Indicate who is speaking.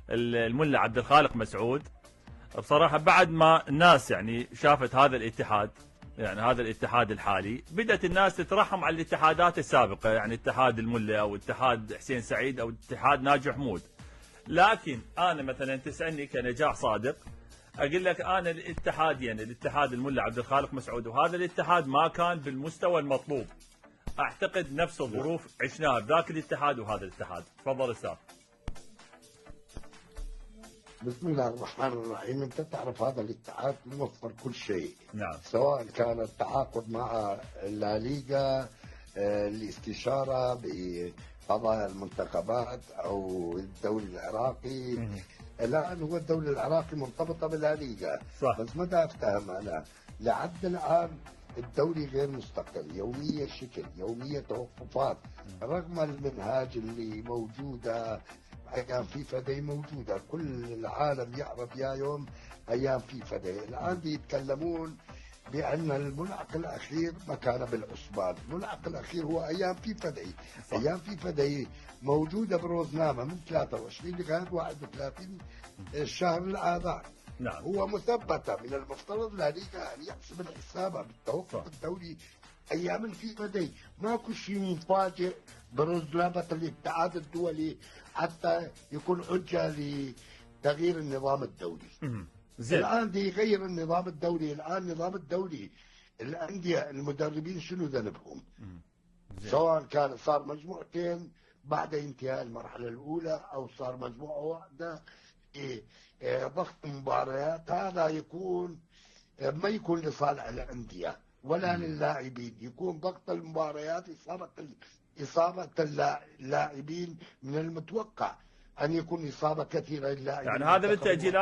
Speaker 1: الملا عبد الخالق مسعود. بصراحة بعد ما الناس يعني شافت هذا الاتحاد، يعني هذا الاتحاد الحالي، بدأت الناس تترحم على الاتحادات السابقة، يعني اتحاد الملا أو اتحاد حسين سعيد أو اتحاد ناجي حمود. لكن أنا مثلا تسألني كنجاح صادق، أقول لك أنا الاتحاد، يعني الاتحاد الملا عبد الخالق مسعود، وهذا الاتحاد ما كان بالمستوى المطلوب. أعتقد نفس الظروف عشناها بذاك الاتحاد وهذا الاتحاد. تفضل أستاذ.
Speaker 2: بسم الله الرحمن الرحيم. انت تعرف هذا الاتحاد موفر كل شيء.
Speaker 1: نعم.
Speaker 2: سواء كان التعاقد مع الليغا، الاستشاره بقضايا المنتخبات او الدوري العراقي. الان هو الدوري العراقي مرتبطه بالليغا،
Speaker 1: صح.
Speaker 2: بس متى افتهم انا لحد الان الدوري غير مستقل، يومية شكل، يومية توقفات، رغم المنهاج اللي موجودة. أيام فيفا دي موجودة، كل العالم يعرف يا يوم أيام فيفا دي. الآن دي يتكلمون بأن الملعق الأخير ما كان بالعثمان، الملعق الأخير هو أيام فيفا دي. أيام فيفا دي موجودة بروزنامة من 23 لغاية 31 الشهر الآذار.
Speaker 1: نعم.
Speaker 2: هو مثبتة، من المفترض لليغا أن يحسب الحساب بالتوقف الدولي أيام الفيفا دي. ماكو شيء مفاجئ برزلامة الاتحاد الدولي حتى يكون حجة لتغيير النظام الدولي. الآن دي يغير النظام الدولي. الآن النظام الدولي الأندية المدربين شنو ذنبهم؟ سواء كان صار مجموعتين بعد انتهاء المرحلة الأولى أو صار مجموعة واحدة، ضغط مباريات هذا يكون ما يكون لصالح الأندية ولا للاعبين، يكون ضغط المباريات إصابة اللاعبين. من المتوقع أن يكون إصابة كثيرة للاعبين.
Speaker 1: يعني هذا بالتأجيلات